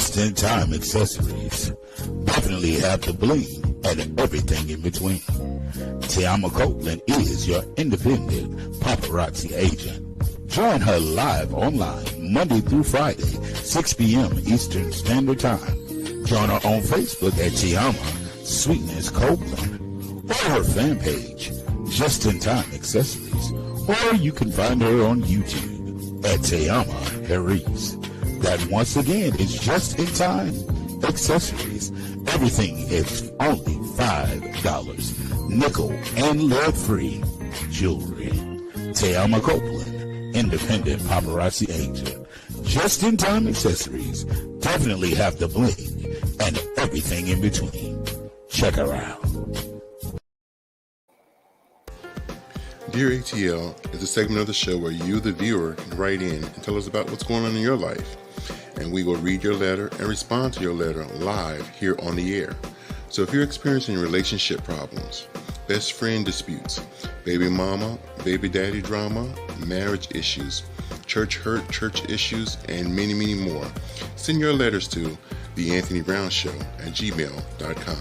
just-in-time accessories. Definitely have the bling and everything in between. TeAma Copeland is your independent paparazzi agent. Join her live online Monday through Friday, 6 p.m. Eastern Standard Time. Join her on Facebook at TeAma Sweetness Copeland or her fan page, Just in Time Accessories, or you can find her on YouTube at TheAnthonyBrownShow. That once again is Just in Time Accessories. Everything is only $5. Nickel and lead-free jewelry. TeAma Copeland, independent paparazzi agent. Just in Time Accessories. Definitely have the bling and everything in between. Check her out. Dear A.T.L is a segment of the show where you, the viewer, can write in and tell us about what's going on in your life. And we will read your letter and respond to your letter live here on the air. So if you're experiencing relationship problems, best friend disputes, baby mama, baby daddy drama, marriage issues, church hurt, church issues, and many, many more, send your letters to TheAnthonyBrownShow at gmail.com.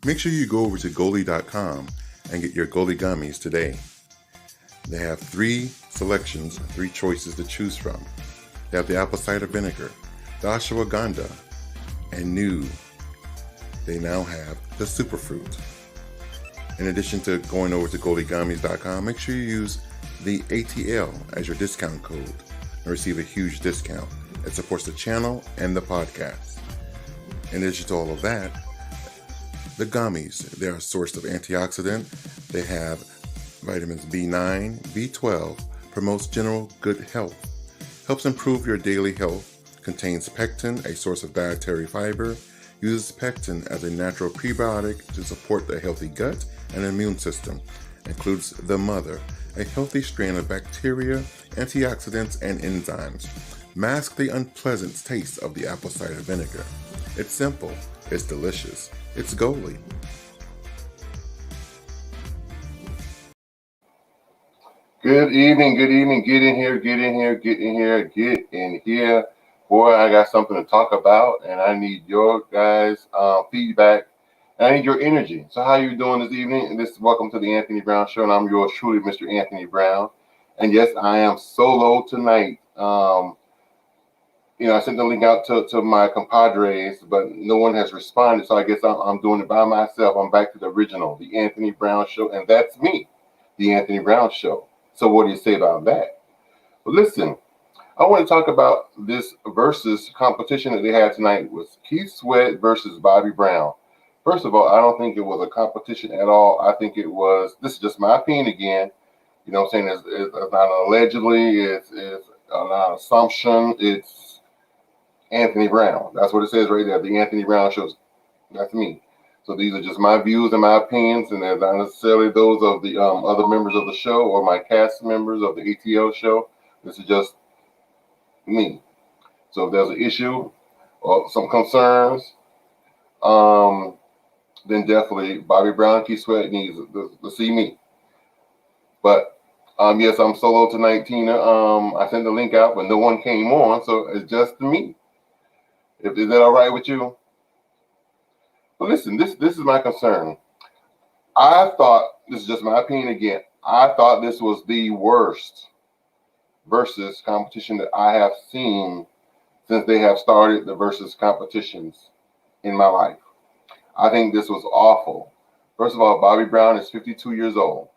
Make sure you go over to Goli.com and get your Goli gummies today. They have 3 selections, 3 choices to choose from. They have the apple cider vinegar, the ashwagandha, and new, they now have the superfruit. In addition to going over to GoliGummies.com, make sure you use the A.T.L as your discount code and receive a huge discount. It supports the channel and the podcast. In addition to all of that, the gummies, they're a source of antioxidant. They have vitamins B9, B12, promotes general good health, helps improve your daily health, contains pectin, a source of dietary fiber, uses pectin as a natural prebiotic to support the healthy gut and immune system, includes the mother, a healthy strain of bacteria, antioxidants, and enzymes. Mask the unpleasant taste of the apple cider vinegar. It's simple, it's delicious. It's Goli. Good evening. Get in here. Boy, I got something to talk about, and I need your guys' feedback, and I need your energy. So how you doing this evening? And welcome to the Anthony Brown Show, and I'm yours truly, Mr. Anthony Brown. And yes, I am solo tonight. I sent the link out to my compadres, but no one has responded, so I guess I'm doing it by myself. I'm back to the original, the Anthony Brown Show, and that's me, the Anthony Brown Show. So what do you say about that? Well, listen, I want to talk about this versus competition that they had tonight. It was Keith Sweat versus Bobby Brown. First of all, I don't think it was a competition at all. I think it was, this is just my opinion again, you know what I'm saying, it's not allegedly, it's not an assumption, it's Anthony Brown. That's what it says right there. The Anthony Brown Show. That's me. So these are just my views and my opinions, and they're not necessarily those of the other members of the show or my cast members of the A.T.L show. This is just me. So if there's an issue or some concerns, then definitely Bobby Brown, Keith Sweat needs to see me. But yes, I'm solo tonight, Tina. I sent the link out, but no one came on, so it's just me. Is that all right with you? But listen, this is my concern. I thought, this is just my opinion again, I thought this was the worst versus competition that I have seen since they have started the versus competitions in my life. I think this was awful. First of all, Bobby Brown is 52 years old.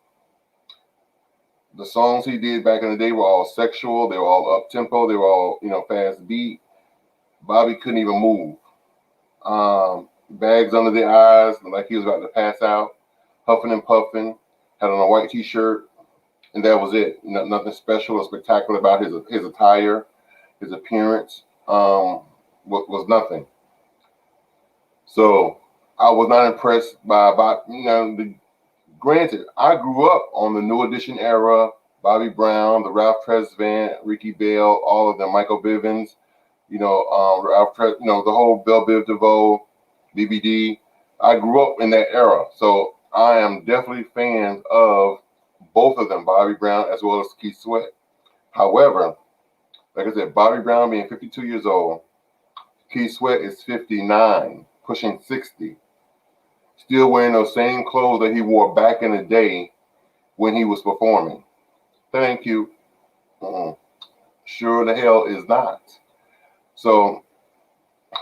The songs he did back in the day were all sexual, they were all up-tempo, they were all, fast beat. Bobby couldn't even move. Bags under the eyes, like he was about to pass out, huffing and puffing, had on a white t-shirt, and that was it. Nothing special or spectacular about his attire, his appearance, was nothing. So I was not impressed by granted, I grew up on the New Edition era, Bobby Brown, the Ralph Tresvant, Ricky Bell, all of them, Michael Bivins, Ralph the whole Belle Biv DeVoe, BBD. I grew up in that era, so I am definitely fans of both of them, Bobby Brown as well as Keith Sweat. However, like I said, Bobby Brown being 52 years old, Keith Sweat is 59, pushing 60, still wearing those same clothes that he wore back in the day when he was performing. Thank you. Sure the hell is not. So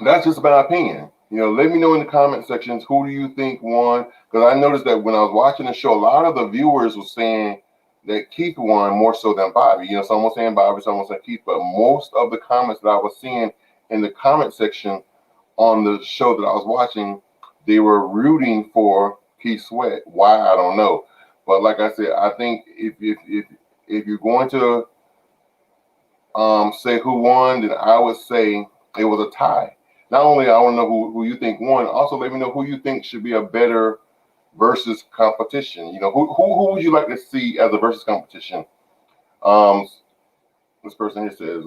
that's just my opinion. Let me know in the comment sections, who do you think won? Because I noticed that when I was watching the show, a lot of the viewers were saying that Keith won more so than Bobby. Someone was saying Bobby, someone was saying Keith, but most of the comments that I was seeing in the comment section on the show that I was watching, they were rooting for Keith Sweat. Why, I don't know. But like I said, I think if you're going to say who won, then I would say it was a tie. Not only I want to know who you think won, also let me know who you think should be a better versus competition. Who would you like to see as a versus competition? This person here says,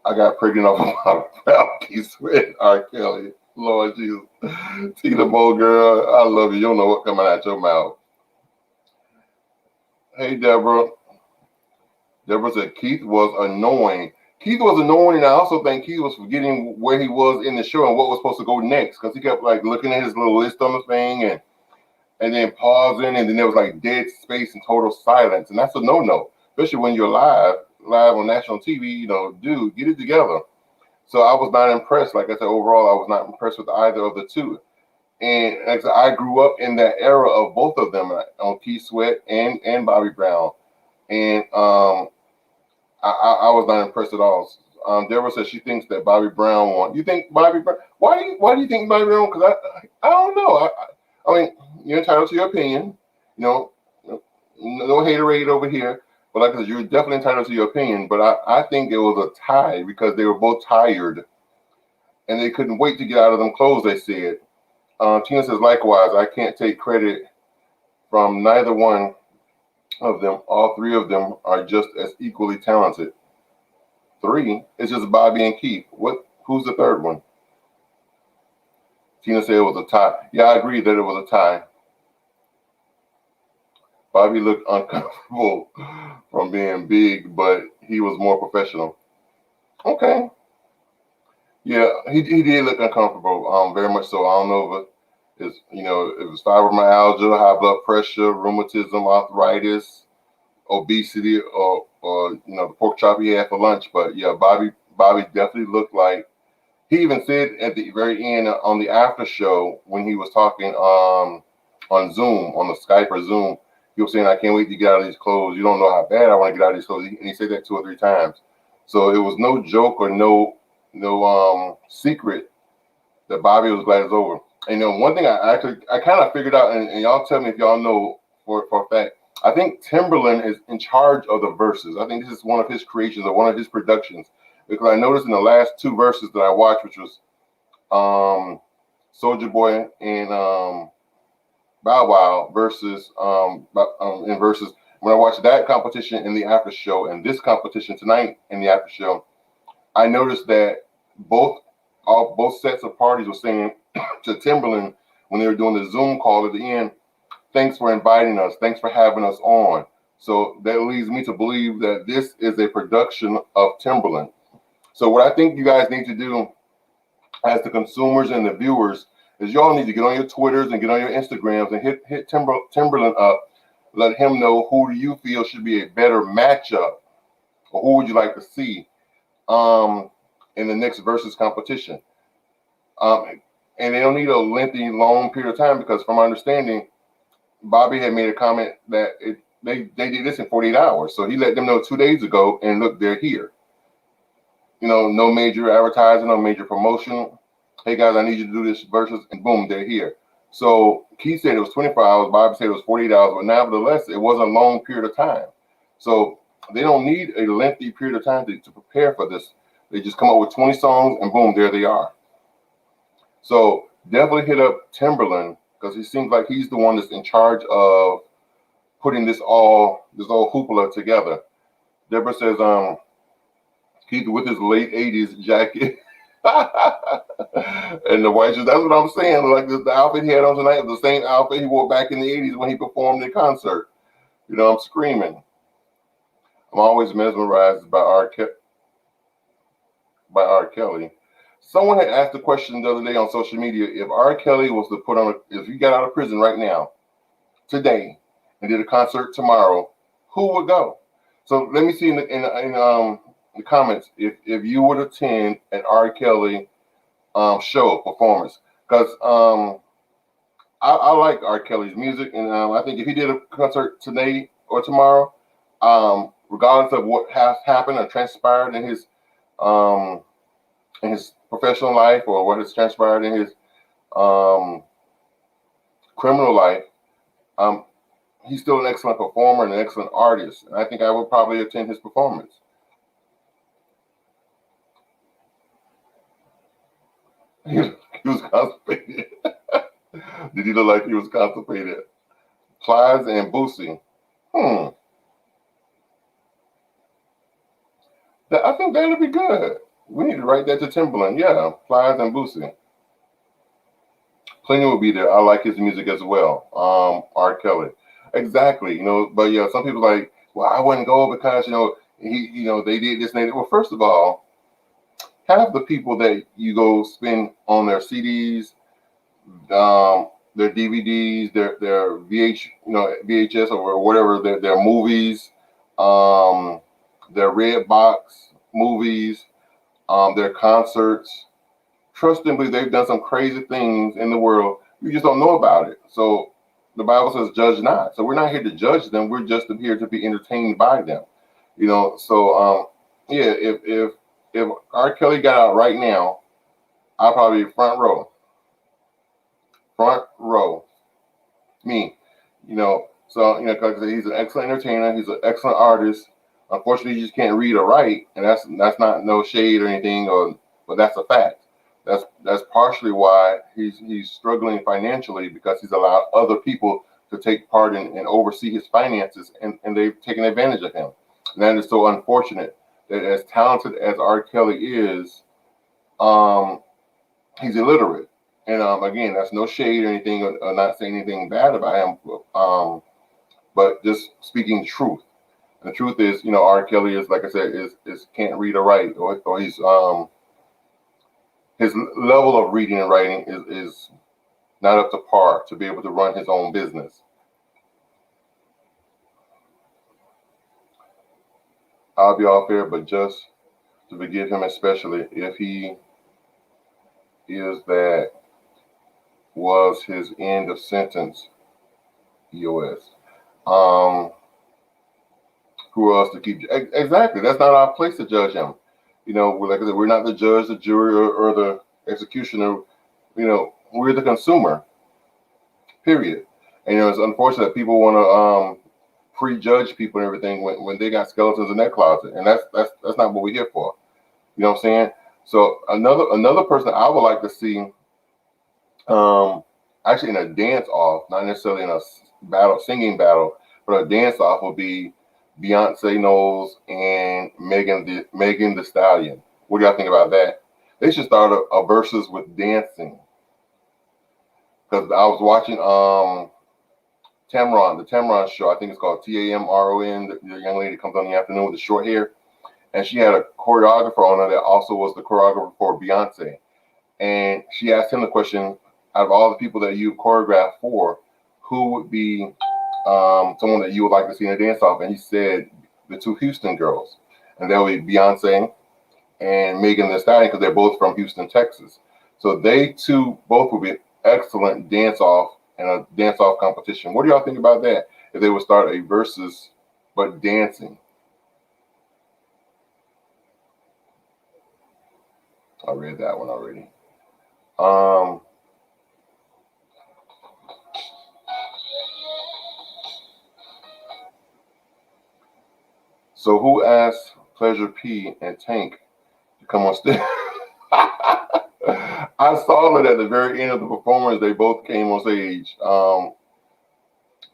I got pregnant off of Keith Sweat, R. Kelly. Lord Jesus. Tina Bo, girl, I love you. You don't know what's coming out your mouth. Hey, Deborah. Deborah said Keith was annoying. Keith was annoying, and I also think Keith was forgetting where he was in the show and what was supposed to go next, because he kept looking at his little list on the thing and then pausing, and then there was dead space and total silence, and that's a no-no, especially when you're live on national TV. Dude, get it together. So I was not impressed. Like I said, overall, I was not impressed with either of the two. And like I said, I grew up in that era of both of them, on Keith Sweat and Bobby Brown, and I was not impressed at all. Deborah says she thinks that Bobby Brown won. You think Bobby Brown? Why do you think Bobby Brown? Because I don't know. I mean, you're entitled to your opinion. No haterade over here. But like I said, you're definitely entitled to your opinion. But I think it was a tie because they were both tired and they couldn't wait to get out of them clothes, they said. Tina says, likewise, I can't take credit from neither one of them. All three of them are just as equally talented. Three? It's just Bobby and Keith. Who's the third one? Tina said it was a tie. Yeah, I agree that it was a tie. Bobby looked uncomfortable from being big, but he was more professional. Okay. Yeah, he did look uncomfortable, very much so. I don't know if it's, if it was fibromyalgia, high blood pressure, rheumatism, arthritis, obesity, or the pork chop he had for lunch. But yeah, Bobby definitely looked like, he even said at the very end on the after show when he was talking on Zoom, on the Skype or Zoom, he was saying, I can't wait to get out of these clothes. You don't know how bad I want to get out of these clothes. And he said that 2 or 3 times. So it was no joke or no secret that Bobby was glad it's over. And one thing I kind of figured out, and y'all tell me if y'all know for a fact, I think Timberland is in charge of the verses. I think this is one of his creations or one of his productions, because I noticed in the last 2 verses that I watched, which was Soulja Boy and Bow Wow versus in versus, when I watched that competition in the after show and this competition tonight in the after show, I noticed that both sets of parties were saying to Timberland when they were doing the Zoom call at the end, thanks for inviting us, thanks for having us on. So that leads me to believe that this is a production of Timberland. So what I think you guys need to do as the consumers and the viewers is y'all need to get on your Twitters and get on your Instagrams and hit Timberland up. Let him know who do you feel should be a better matchup, or who would you like to see in the next versus competition. And they don't need a lengthy, long period of time, because from my understanding, Bobby had made a comment that they did this in 48 hours. So he let them know 2 days ago, and look, they're here. No major advertising, no major promotion. Hey guys, I need you to do this versus, and boom, they're here. So Keith said it was 24 hours, Bobby said it was 48 hours, but nevertheless, it wasn't a long period of time. So they don't need a lengthy period of time to prepare for this. They just come up with 20 songs and boom, there they are. So definitely hit up Timberland, because he seems like he's the one that's in charge of putting this all hoopla together. Deborah says, Keith with his late 80s jacket and the white shirt. That's what I'm saying. Like the outfit he had on tonight was the same outfit he wore back in the 80s when he performed in concert. I'm screaming. I'm always mesmerized by R. Kelly. Someone had asked the question the other day on social media, if R. Kelly was to if he got out of prison right now, today, and did a concert tomorrow, who would go? So let me see in the comments if you would attend an R. Kelly show performance, because I like R. Kelly's music, and I think if he did a concert today or tomorrow, regardless of what has happened or transpired in his professional life or what has transpired in his criminal life, he's still an excellent performer and an excellent artist. And I think I would probably attend his performance. He was constipated. Did he look like he was constipated? Plies and Boosie. I think that would be good. We need to write that to Timberland. Yeah, Plies and Boosie. Plenty will be there. I like his music as well. R. Kelly. Exactly. But yeah, some people like, well, I wouldn't go because, they did this and that. Well, first of all, half the people that you go spend on their CDs, their DVDs, their VHS or whatever, their movies, their red box movies, their concerts. Trust and believe they've done some crazy things in the world. You just don't know about it. So the Bible says, "Judge not." So we're not here to judge them. We're just here to be entertained by them. So yeah, if R. Kelly got out right now, I'll probably be front row. Me, because he's an excellent entertainer. He's an excellent artist. Unfortunately, he just can't read or write, and that's not no shade or anything, but that's a fact. That's partially why he's struggling financially, because he's allowed other people to take part in and oversee his finances, and they've taken advantage of him. And that is so unfortunate that as talented as R. Kelly is, he's illiterate. And again, that's no shade or anything, or not saying anything bad about him, but just speaking the truth. And the truth is, R. Kelly is, like I said, is can't read or write, or he's his level of reading and writing is not up to par to be able to run his own business. I'll be off air, but just to forgive him, especially if he is that was his end of sentence, EOS. Who else to keep? Exactly. That's not our place to judge him. Like I said, we're not the judge, the jury, or the executioner. We're the consumer. Period. And it's unfortunate that people want to prejudge people and everything when they got skeletons in their closet, and that's not what we're here for. You know what I'm saying? So another person I would like to see, actually in a dance off, not necessarily in a singing battle, but a dance off would be Beyonce Knowles and Megan Thee Stallion. What do y'all think about that? They should start a versus with dancing. Because I was watching the TeAma show. I think it's called TeAma. The young lady comes on in the afternoon with the short hair, and she had a choreographer on her that also was the choreographer for Beyonce. And she asked him the question: out of all the people that you choreographed for, who would be someone that you would like to see in a dance off? And he said the two Houston girls, and that would be Beyonce and Megan Thee Stallion, because they're both from Houston, Texas. So they two both would be excellent dance off and a dance off competition. What do y'all think about that? If they would start a versus but dancing. I read that one already. So who asked Pleasure P and Tank to come on stage? I saw that at the very end of the performance, they both came on stage. That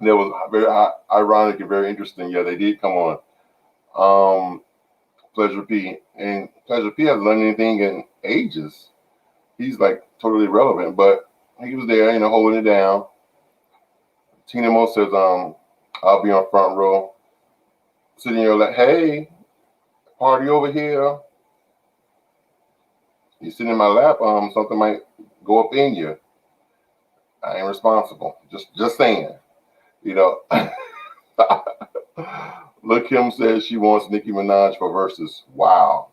was very ironic and very interesting. Yeah, they did come on. Pleasure P. And Pleasure P hasn't done anything in ages. He's like totally irrelevant, but he was there, holding it down. Tina Mo says, I'll be on front row. sitting here like, hey, party over here. You sit in my lap, something might go up in you. I ain't responsible. Just saying. You know. Lil' Kim says she wants Nicki Minaj for verses. Wow.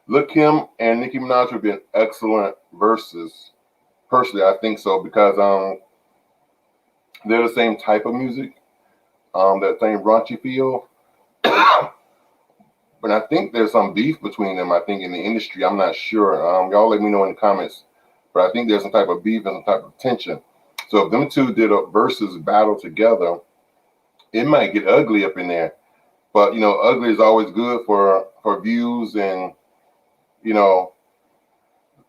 Lil' Kim and Nicki Minaj would be an excellent verses. Personally, I think so because they're the same type of music, that same raunchy feel. But I think there's some beef between them. I think in the industry, I'm not sure. Y'all let me know in the comments. But I think there's some type of beef and some type of tension. So if them two did a versus battle together, it might get ugly up in there. But you know, ugly is always good for views, and you know,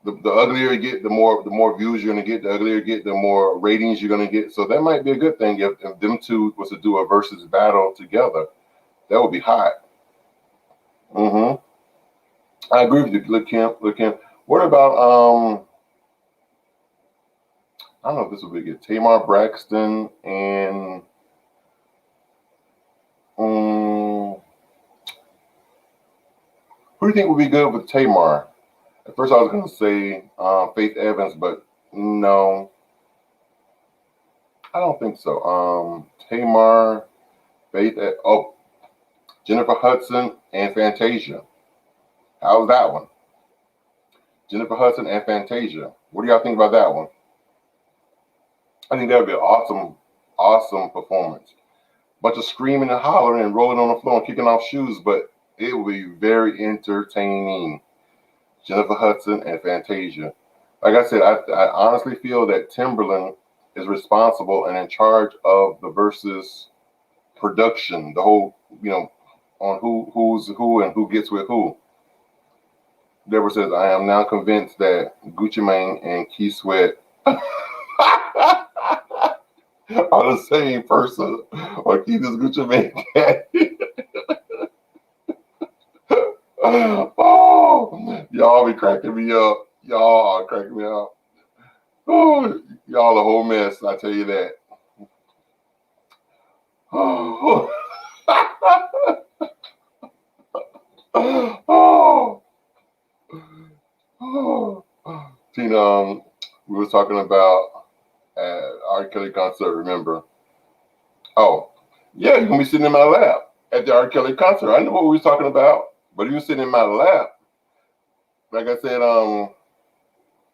the uglier you get, the more views you're gonna get. The uglier you get, the more ratings you're gonna get. So that might be a good thing if them two was to do a versus battle together. That would be hot. I agree with you, Lil' Kim. What about I don't know if this would be good. Tamar Braxton and who do you think would be good with Tamar? At first, I was gonna say Faith Evans, but no, I don't think so. Tamar, Jennifer Hudson and Fantasia. How's that one? Jennifer Hudson and Fantasia. What do y'all think about that one? I think that would be an awesome performance. Bunch of screaming and hollering and rolling on the floor and kicking off shoes, but it would be very entertaining. Jennifer Hudson and Fantasia. Like I said, I honestly feel that Timberland is responsible and in charge of the versus production, the whole, you know, on who's who and who gets with who. Deborah says, I am now convinced that Gucci Mane and Key Sweat are the same person, or Keith is Gucci Mane. Oh, y'all be cracking me up. Y'all are cracking me up. Oh, y'all a whole mess, I tell you that. Oh. Oh. Oh. Tina, we were talking about at R. Kelly concert, remember? Oh, yeah, you're gonna be sitting in my lap at the R. Kelly concert. I know what we was talking about, but you sitting in my lap. Like I said,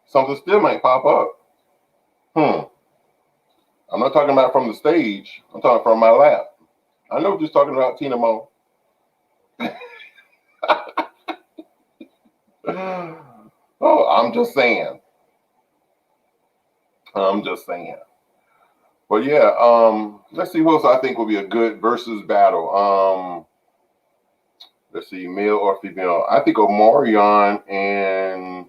something still might pop up. I'm not talking about from the stage. I'm talking from my lap. I know what you're talking about, Tina Mo. Oh, I'm just saying. But yeah, let's see who else I think will be a good versus battle. Let's see, male or female. I think Omarion and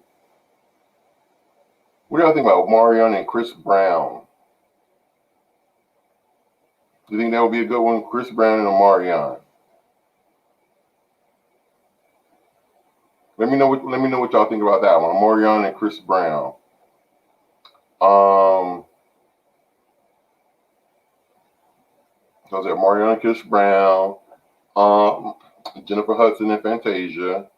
what do y'all think about Omarion and Chris Brown? Do you think that would be a good one? Chris Brown and Omarion. Let me know what y'all think about that one. Omarion and Chris Brown. So I said Omarion and Chris Brown. Jennifer Hudson and Fantasia.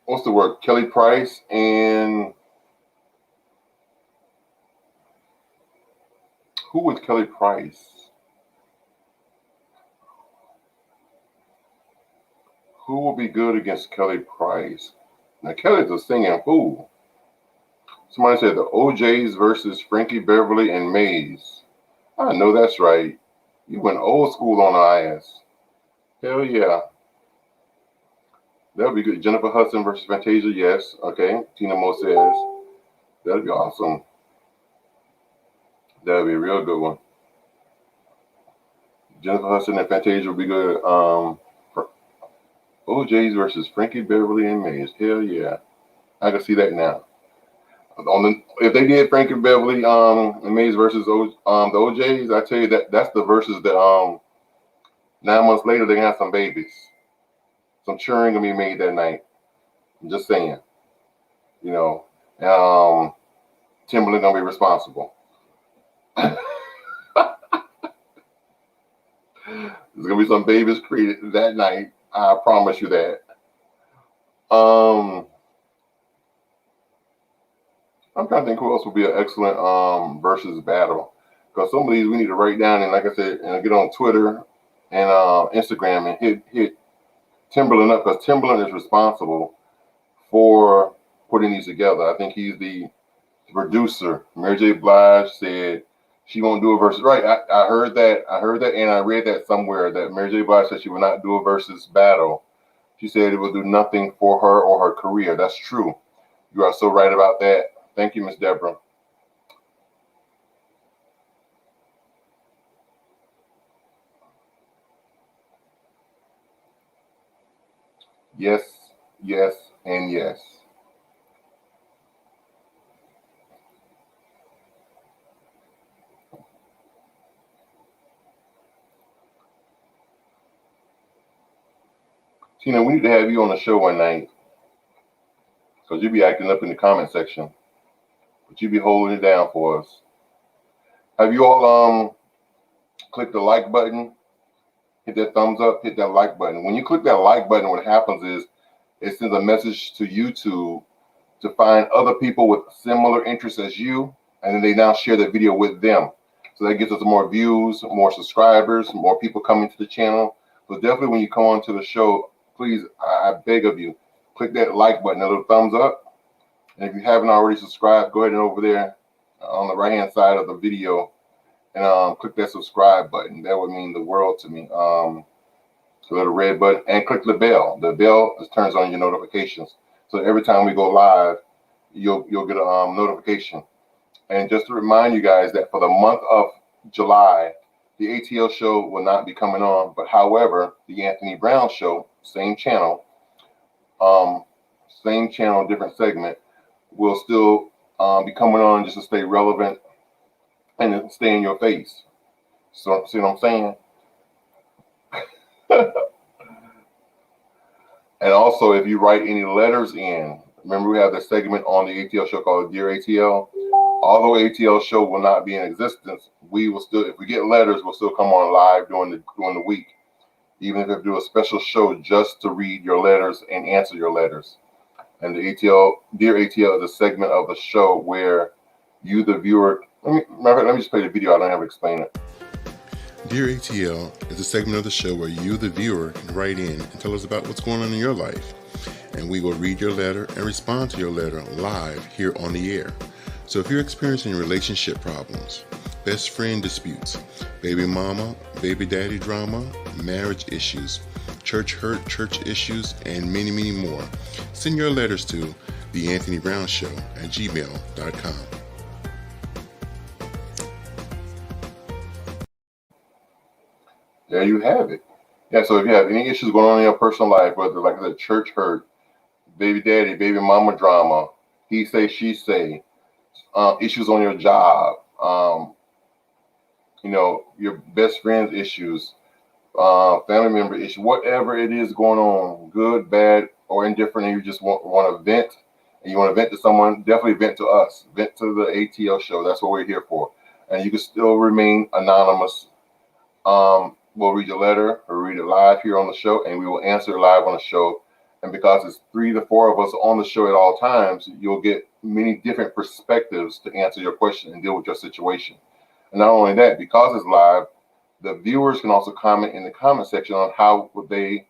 What's the word? Kelly Price and who was Kelly Price? Who will be good against Kelly Price? Now Kelly's a singing fool. Somebody said the OJs versus Frankie Beverly and Maze. I know that's right. You went old school on our ass. Hell yeah. That'll be good. Jennifer Hudson versus Fantasia, yes. Okay. Tina Mo says that'd be awesome. That'd be a real good one. Jennifer Hudson and Fantasia would be good. OJs versus Frankie Beverly and Maze. Hell yeah. I can see that now. If they did Frankie Beverly and Maze versus the OJs, I tell you that's the versus that 9 months later they're gonna have some babies. Some children gonna be made that night. I'm just saying. You know, Timberland gonna be responsible. There's gonna be some babies created that night. I promise you that. I'm trying to think who else would be an excellent versus battle. Because some of these we need to write down and, like I said, and get on Twitter and Instagram and hit Timberland up, because Timberland is responsible for putting these together. I think he's the producer. Mary J. Blige said she won't do a versus. Right, I heard that, and I read that somewhere that Mary J. Blige said she would not do a versus battle. She said it will do nothing for her or her career. That's true. You are so right about that. Thank you, Miss Deborah. Yes, yes, and yes. Tina, we need to have you on the show one night, because you be acting up in the comment section, but you be holding it down for us. Have you all clicked the like button? Hit that thumbs up, hit that like button. When you click that like button, what happens is it sends a message to YouTube to find other people with similar interests as you, and then they now share the video with them. So that gives us more views, more subscribers, more people coming to the channel. So definitely when you come on to the show, please, I beg of you, click that like button, that little thumbs up. And if you haven't already subscribed, go ahead and over there on the right-hand side of the video and click that subscribe button. That would mean the world to me. The little red button, and click the bell. The bell turns on your notifications. So every time we go live, you'll get a notification. And just to remind you guys that for the month of July, the A.T.L show will not be coming on. But however, the Anthony Brown Show, same channel, different segment, will still be coming on just to stay relevant and stay in your face. So see what I'm saying? And also, if you write any letters in, remember we have this segment on the A.T.L show called Dear A.T.L. Although A.T.L show will not be in existence, we will still, if we get letters, we'll still come on live during the week, even if we do a special show just to read your letters and answer your letters. And the A.T.L, Dear A.T.L, is a segment of the show where you, the viewer, let me just play the video. I don't have to explain it. Dear A.T.L is a segment of the show where you, the viewer, can write in and tell us about what's going on in your life. And we will read your letter and respond to your letter live here on the air. So if you're experiencing relationship problems, best friend disputes, baby mama, baby daddy drama, marriage issues, church hurt, church issues, and many, many more, send your letters to TheAnthonyBrownShow@gmail.com. There you have it. Yeah, so if you have any issues going on in your personal life, whether, like I said, church hurt, baby daddy, baby mama drama, he say, she say, issues on your job, your best friend's issues, family member issues, whatever it is going on, good, bad, or indifferent, and you just want to vent, and you want to vent to someone, definitely vent to us. Vent to the A.T.L show. That's what we're here for. And you can still remain anonymous. We'll read your letter or read it live here on the show, and we will answer it live on the show. And because it's 3 to 4 of us on the show at all times, you'll get many different perspectives to answer your question and deal with your situation. And not only that, because it's live, the viewers can also comment in the comment section on how would they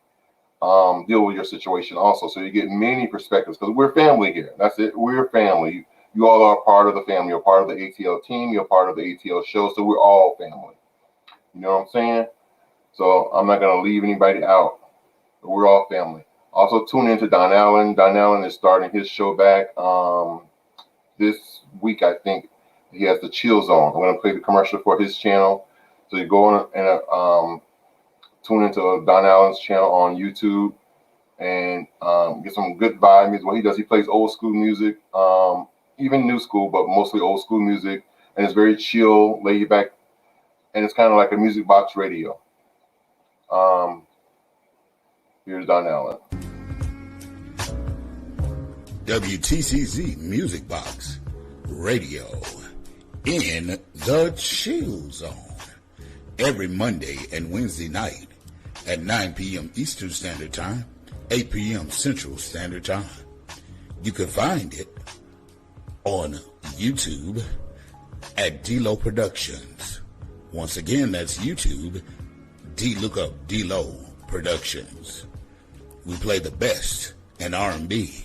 deal with your situation also. So you get many perspectives, because we're family here. That's it. We're family. You all are part of the family. You're part of the A.T.L team. You're part of the A.T.L show. So we're all family. You know what I'm saying? So I'm not going to leave anybody out. But we're all family. Also, tune in to Don Allen. Don Allen is starting his show back this week, I think. He has the Chill Zone. I'm going to play the commercial for his channel. So you go on and tune into Don Allen's channel on YouTube and get some good vibe music. What he does, he plays old school music, even new school, but mostly old school music. And it's very chill, laid back, and it's kind of like a music box radio. Here's Don Allen. WTCZ Music Box Radio in the Chill Zone every Monday and Wednesday night at 9 p.m. Eastern Standard Time, 8 p.m. Central Standard Time. You can find it on YouTube at D-Lo Productions. Once again, that's YouTube, look up D-Lo Productions. We play the best in R&B,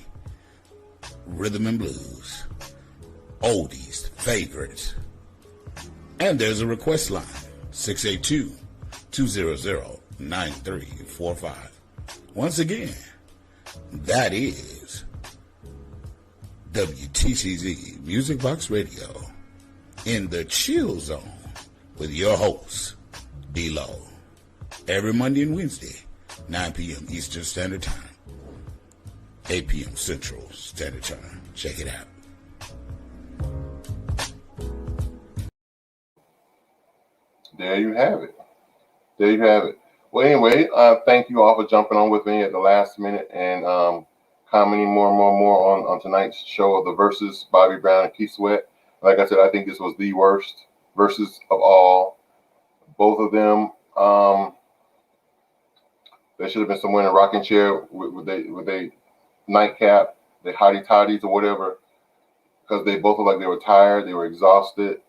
rhythm and blues, oldies, favorites. And there's a request line, 682-200-9345. Once again, that is WTCZ Music Box Radio in the Chill Zone with your host, D-Lo. Every Monday and Wednesday, 9 p.m. Eastern Standard Time, 8 p.m. Central Standard Time. Check it out. There you have it. There you have it. Well, anyway, thank you all for jumping on with me at the last minute and commenting more on tonight's show of the Verzuz Bobby Brown and Keith Sweat. Like I said, I think this was the worst Verzuz of all. Both of them, they should have been somewhere in a rocking chair with a nightcap, the hottie toddies or whatever, because they both looked like they were tired, they were exhausted,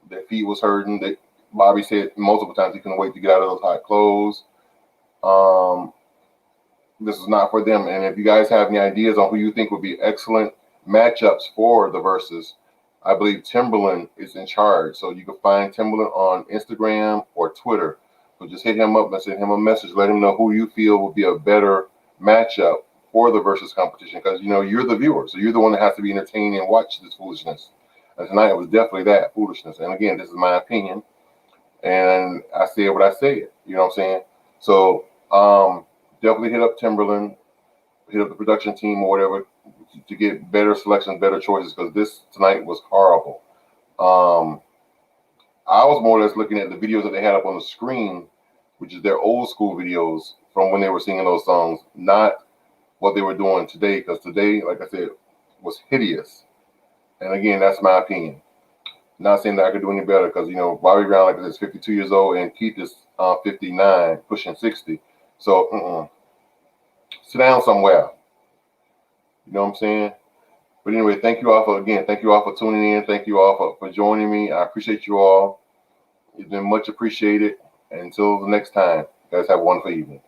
their feet was hurting. Bobby said multiple times he couldn't wait to get out of those hot clothes. This is not for them. And if you guys have any ideas on who you think would be excellent matchups for the Verzuz, I believe Timberland is in charge. So you can find Timberland on Instagram or Twitter. So just hit him up and send him a message. Let him know who you feel would be a better matchup for the Verzuz competition, because you know you're the viewer, so you're the one that has to be entertained and watch this foolishness. And tonight it was definitely that foolishness. And again, this is my opinion, and I say what I say. You know what I'm saying? So definitely hit up Timberland, hit up the production team or whatever to get better selections, better choices, because this tonight was horrible. I was more or less looking at the videos that they had up on the screen, which is their old school videos from when they were singing those songs, not what they were doing today, because today, like I said, was hideous. And again, that's my opinion. Not saying that I could do any better, because, you know, Bobby Brown, like I said, is 52 years old, and Keith is 59, pushing 60. So, sit down somewhere. You know what I'm saying? But anyway, thank you all for tuning in. Thank you all for joining me. I appreciate you all. It's been much appreciated. And until the next time, you guys have a wonderful evening.